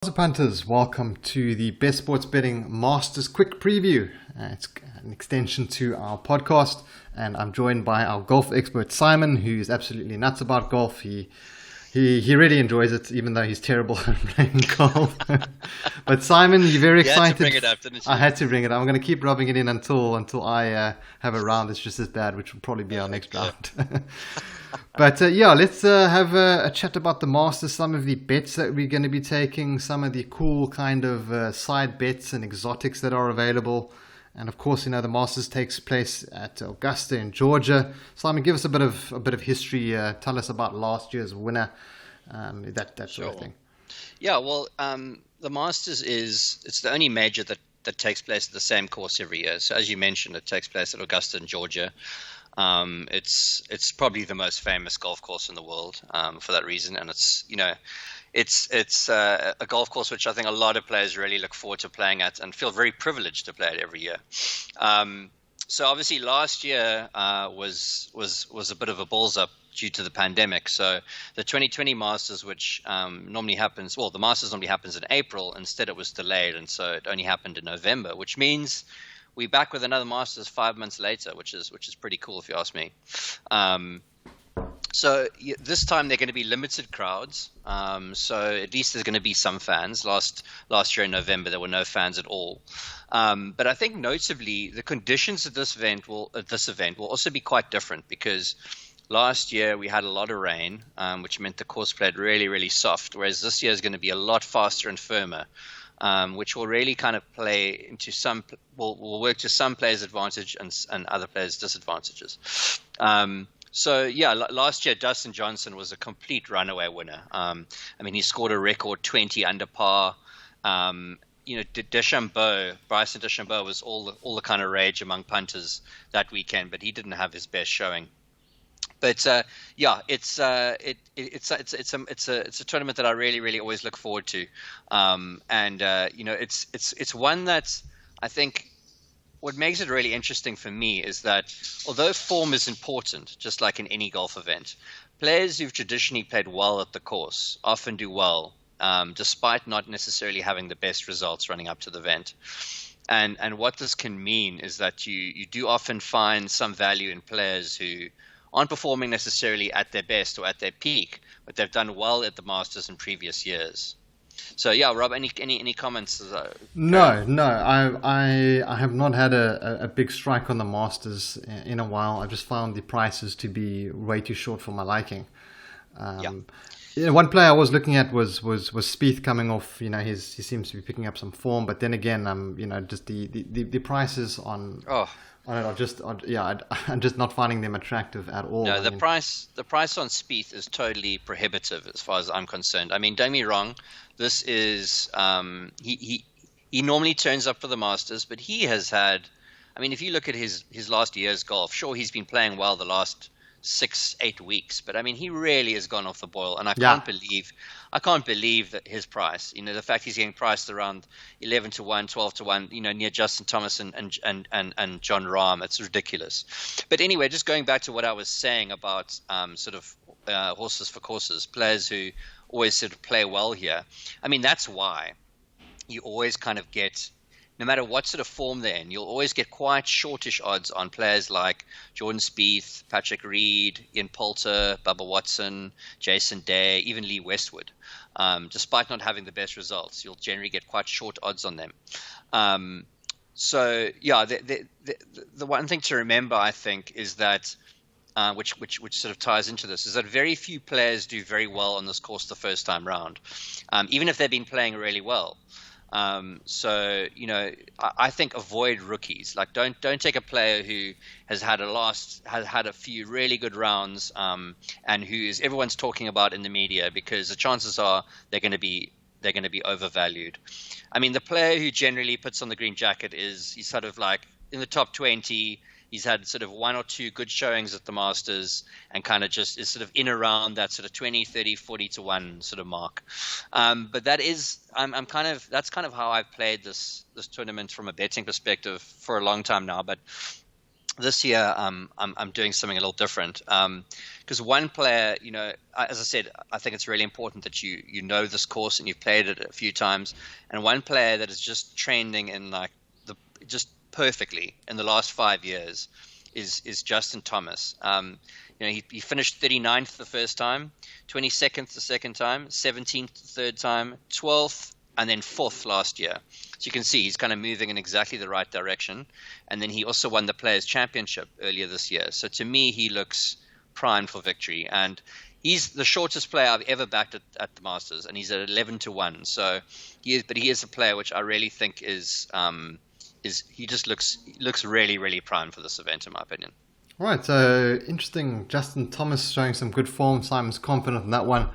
Punters, welcome to the Best Sports Betting Masters Quick Preview. It's an extension to our podcast, and I'm joined by our golf expert Simon, who's absolutely nuts about golf. He really enjoys it, even though he's terrible at playing golf. But Simon, you're very excited. You had to bring it up, didn't you? I had to bring it up. I'm going to keep rubbing it in until I have a round that's just as bad, which will probably be our next round. But let's have a chat about the Masters, some of the bets that we're going to be taking, some of the cool kind of side bets and exotics that are available. And of course, the Masters takes place at Augusta in Georgia. Simon, give us a bit of history. Tell us about last year's winner, that sort of thing. Yeah, well, the Masters it's the only major that takes place at the same course every year. So as you mentioned, it takes place at Augusta in Georgia. It's probably the most famous golf course in the world for that reason, and it's a golf course which I think a lot of players really look forward to playing at and feel very privileged to play it every year. So obviously last year was a bit of a balls up due to the pandemic. So the 2020 Masters, which normally happens, the Masters normally happens in April. Instead, it was delayed, and so it only happened in November, which means we're back with another Masters 5 months later, which is pretty cool if you ask me. So this time they're going to be limited crowds. So at least there's going to be some fans. Last year in November there were no fans at all. But I think notably the conditions at this event will also be quite different, because last year we had a lot of rain, which meant the course played really, really soft, whereas this year is going to be a lot faster and firmer. Which will really kind of play into will work to some players' advantage and other players' disadvantages. Last year Dustin Johnson was a complete runaway winner. He scored a record 20 under par. Bryson DeChambeau was all the kind of rage among punters that weekend, but he didn't have his best showing. But it's a tournament that I really, really always look forward to, it's one that I think what makes it really interesting for me is that although form is important, just like in any golf event, players who've traditionally played well at the course often do well, despite not necessarily having the best results running up to the event. And what this can mean is that you do often find some value in players who aren't performing necessarily at their best or at their peak, but they've done well at the Masters in previous years. So Rob, any comments? No, I have not had a big strike on the Masters in a while. I've just found the prices to be way too short for my liking. One player I was looking at was Spieth coming off. He seems to be picking up some form, but then again, just the prices on. I'm just not finding them attractive at all. No, the price on Spieth is totally prohibitive as far as I'm concerned. Don't get me wrong, this is he normally turns up for the Masters, but he has had. If you look at his last year's golf, sure, he's been playing well the last 6-8 weeks, but he really has gone off the boil, and I can't believe that his price, the fact he's getting priced around 11 to 1, 12 to 1, near Justin Thomas and John Rahm. It's ridiculous. But anyway, just going back to what I was saying about horses for courses, players who always sort of play well here. That's why you always kind of get, no matter what sort of form they're in, you'll always get quite shortish odds on players like Jordan Spieth, Patrick Reed, Ian Poulter, Bubba Watson, Jason Day, even Lee Westwood. Despite not having the best results, you'll generally get quite short odds on them. The one thing to remember, I think, is that which sort of ties into this, is that very few players do very well on this course the first time round, even if they've been playing really well. I think avoid rookies. Like don't take a player who has had a few really good rounds, and who is everyone's talking about in the media, because the chances are they're going to be overvalued. The player who generally puts on the green jacket he's sort of like in the top 20. He's had sort of one or two good showings at the Masters, and kind of just is sort of in around that sort of 20, 30, 40 to 1 sort of mark. But that's kind of how I've played this tournament from a betting perspective for a long time now. But this year, I'm doing something a little different. Because one player, as I said, I think it's really important that you know this course and you've played it a few times. And one player that is just trending in like just perfectly in the last 5 years is Justin Thomas. He finished 39th the first time, 22nd the second time, 17th the third time, 12th, and then 4th last year. So you can see he's kind of moving in exactly the right direction. And then he also won the Players' Championship earlier this year. So to me, he looks primed for victory. And he's the shortest player I've ever backed at the Masters, and he's at 11-1. So he is a player which I really think is he just looks really, really primed for this event, in my opinion. Right, so interesting. Justin Thomas showing some good form. Simon's confident in that one.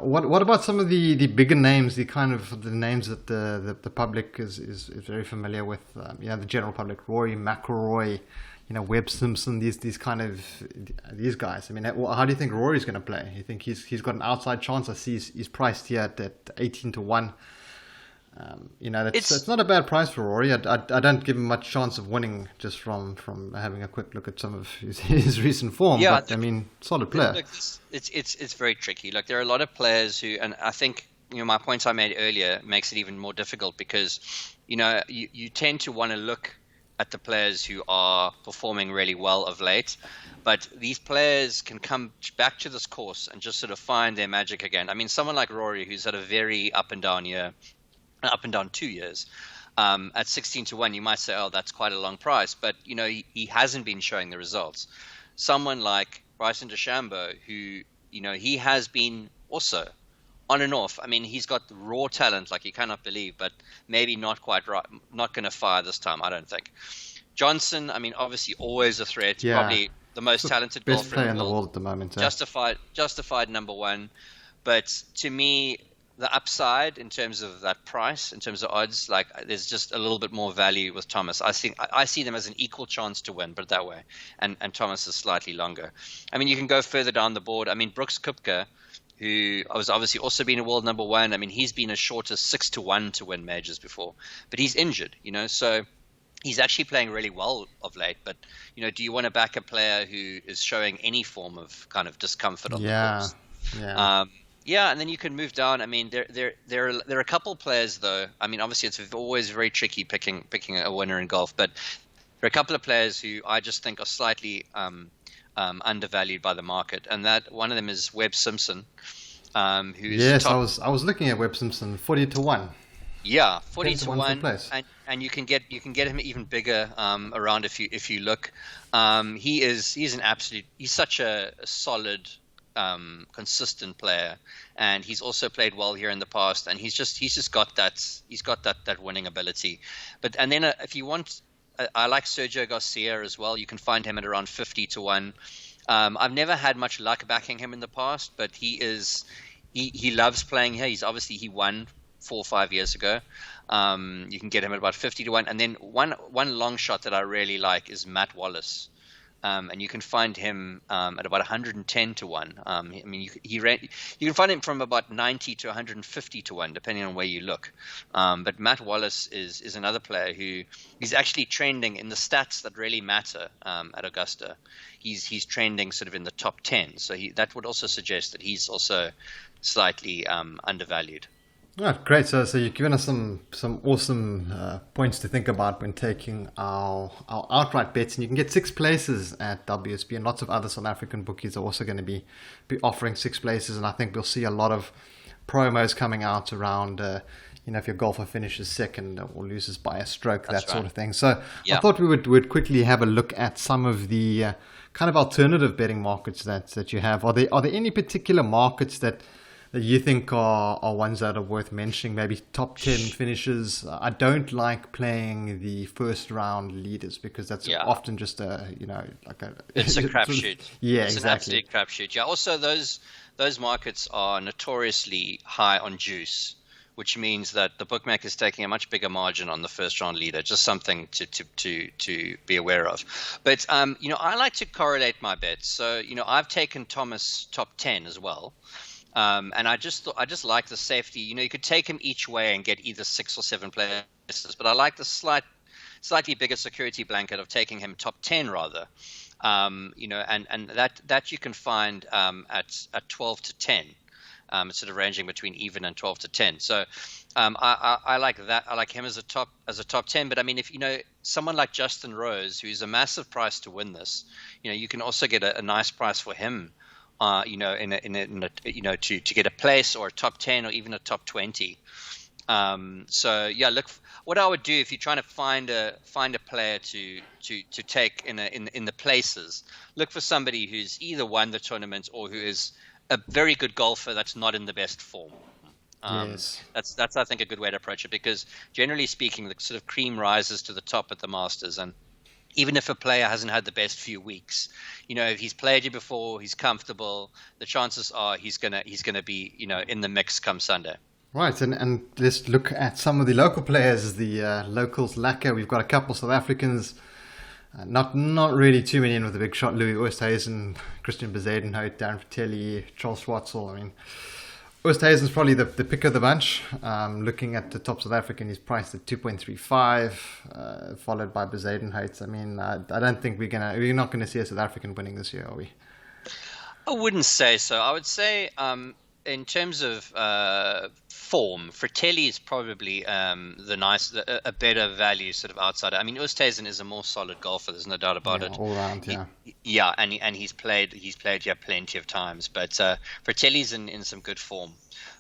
What about some of the bigger names, the names that the public is very familiar with? The general public, Rory McIlroy, Webb Simpson, these guys. I mean, how do you think Rory's going to play? You think he's got an outside chance? I see he's priced here at 18-1. It's not a bad price for Rory. I don't give him much chance of winning just from having a quick look at some of his recent form. Yeah, but I mean, solid player. Look, it's very tricky. Look, there are a lot of players who, and I think my points I made earlier makes it even more difficult because you tend to want to look at the players who are performing really well of late, but these players can come back to this course and just sort of find their magic again. I mean, someone like Rory, who's had a very up and down 2 years, at 16-1, you might say, oh, that's quite a long price, but he hasn't been showing the results. Someone like Bryson DeChambeau, who he has been also on and off. I mean, he's got raw talent like you cannot believe, but maybe not quite right, not going to fire this time, I don't think. Johnson, I mean, obviously always a threat, probably the most talented best golfer player in the world at the moment. Justified number one, but to me, the upside in terms of that price, in terms of odds, like there's just a little bit more value with Thomas. I see them as an equal chance to win, but that way, and Thomas is slightly longer. I mean, you can go further down the board. I mean, Brooks Koepka, who has obviously also been a world number one. I mean, he's been as short as 6-1 to win majors before, but he's injured, so he's actually playing really well of late. But do you want to back a player who is showing any form of kind of discomfort on the course? Yeah, and then you can move down. I mean, there are a couple players though. I mean, obviously it's always very tricky picking a winner in golf, but there are a couple of players who I just think are slightly undervalued by the market, and that one of them is Webb Simpson. Yes, I was looking at Webb Simpson, 40-1. Yeah, 40-1, and you can get him even bigger around if you look. He's such a solid, consistent player, and he's also played well here in the past, and he's just got that winning ability. And then if you want, I like Sergio Garcia as well. You can find him at around 50-1. I've never had much luck backing him in the past, but he loves playing here. He won 4 or 5 years ago. You can get him at about 50-1, and then one long shot that I really like is Matt Wallace. And you can find him at about 110-1. I mean, you can find him from about 90 to 150-1, depending on where you look. But Matt Wallace is another player who he's actually trending in the stats that really matter at Augusta. He's trending sort of in the top 10. So that would also suggest that he's also slightly undervalued. Oh, great. So you've given us some awesome points to think about when taking our outright bets, and you can get 6 places at WSB, and lots of other South African bookies are also going to be offering 6 places, and I think we'll see a lot of promos coming out around if your golfer finishes second or loses by a stroke, that sort of thing. So yeah. I thought we would quickly have a look at some of the kind of alternative betting markets that you have. Are there any particular markets that you think are ones that are worth mentioning? Maybe top 10 finishes. I don't like playing the first round leaders because that's often just it's a crapshoot. Yeah, it's exactly. An absolute crapshoot. Yeah. Also, those markets are notoriously high on juice, which means that the bookmaker is taking a much bigger margin on the first round leader. Just something to be aware of. But I like to correlate my bets. So I've taken Thomas top 10 as well. And I just like the safety. You could take him each way and get either 6 or 7 places, but I like the slightly bigger security blanket of taking him top 10 rather. And that you can find at 12 to 10. It's sort of ranging between even and 12 to 10. So I like that. I like him as a top 10. But I mean, if someone like Justin Rose, who's a massive price to win this, you can also get a nice price for him. To get a place or a top 10 or even a top 20. Look, what I would do if you're trying to find a player to take in the places, look for somebody who's either won the tournament or who is a very good golfer that's not in the best form. Yes. That's I think a good way to approach it, because generally speaking, the sort of cream rises to the top at the Masters, and even if a player hasn't had the best few weeks, if he's played you before, he's comfortable, the chances are he's gonna be in the mix come Sunday. Right, and let's look at some of the local players, the locals lacquer. We've got a couple South Africans, not really too many in with the big shot. Louis Oosthuizen, Christian Bezuidenhout, Darren Fratelli, Charles Schwartzel. I mean, Oosthuizen's probably the pick of the bunch. Looking at the top South African, he's priced at 2.35, followed by Bezuidenhout. I mean, I don't think we're not gonna see a South African winning this year, are we? I wouldn't say so. I would say in terms of form, Fratelli is probably a better value sort of outsider. I mean, Oosthuizen is a more solid golfer. There's no doubt about it. All round, yeah. And he's played here plenty of times. But Fratelli's in some good form.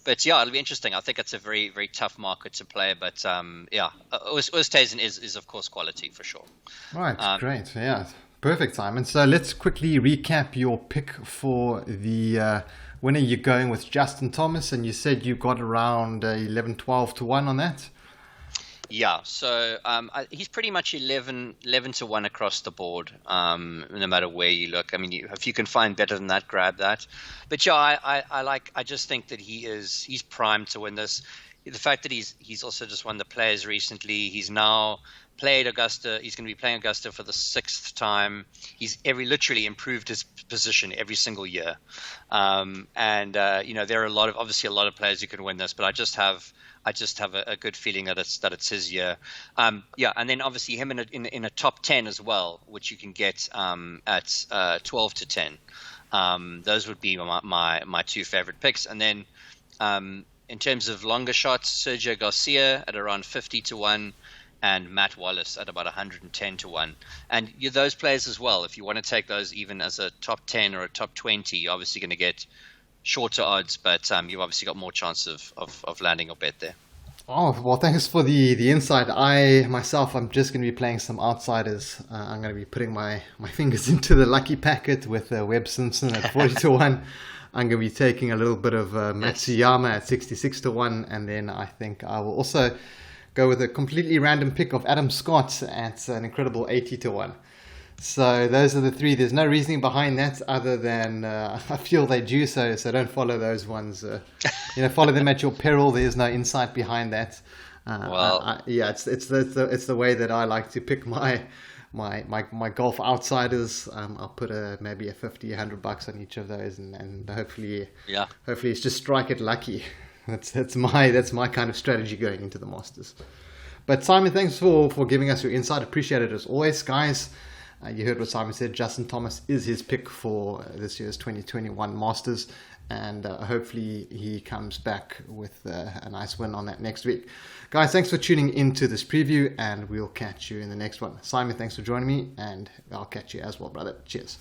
But yeah, it'll be interesting. I think it's a very, very tough market to play. But Oosthuizen is of course quality for sure. Right, great. Yeah, perfect, Simon. So let's quickly recap your pick for the winner. You're going with Justin Thomas, and you said you got around 11, 12 to 1 on that. Yeah, so he's pretty much 11 to 1 across the board, no matter where you look. I mean, if you can find better than that, grab that. But yeah, I just think that he's primed to win this. The fact that he's also just won the Players recently. He's now played Augusta. He's going to be playing Augusta for the 6th time. He's literally improved his position every single year. There are obviously a lot of players who can win this, but I just have a good feeling that it's his year. And then obviously him in a top 10 as well, which you can get at 12 to 10. Those would be my two favorite picks. And then in terms of longer shots, Sergio Garcia at around 50 to 1. And Matt Wallace at about 110 to 1. And those players as well, if you want to take those even as a top 10 or a top 20, you're obviously going to get shorter odds, but you've obviously got more chance of landing your bet there. Oh, well, thanks for the insight. I'm just going to be playing some outsiders. I'm going to be putting my fingers into the lucky packet with Webb Simpson at 40 to 1. I'm going to be taking a little bit of Matsuyama at 66 to 1. And then I think I will also go with a completely random pick of Adam Scott at an incredible 80 to 1. So those are the three. There's no reasoning behind that other than I feel they do so don't follow those ones. Follow them at your peril. There's no insight behind that. It's the way that I like to pick my golf outsiders. I'll put maybe a 50, $100 on each of those, and hopefully it's just strike it lucky. That's my kind of strategy going into the Masters. But Simon, thanks for giving us your insight. Appreciate it as always, guys. You heard what Simon said. Justin Thomas is his pick for this year's 2021 Masters, and hopefully he comes back with a nice win on that next week. Guys, thanks for tuning into this preview, and we'll catch you in the next one. Simon, thanks for joining me, and I'll catch you as well, brother. Cheers.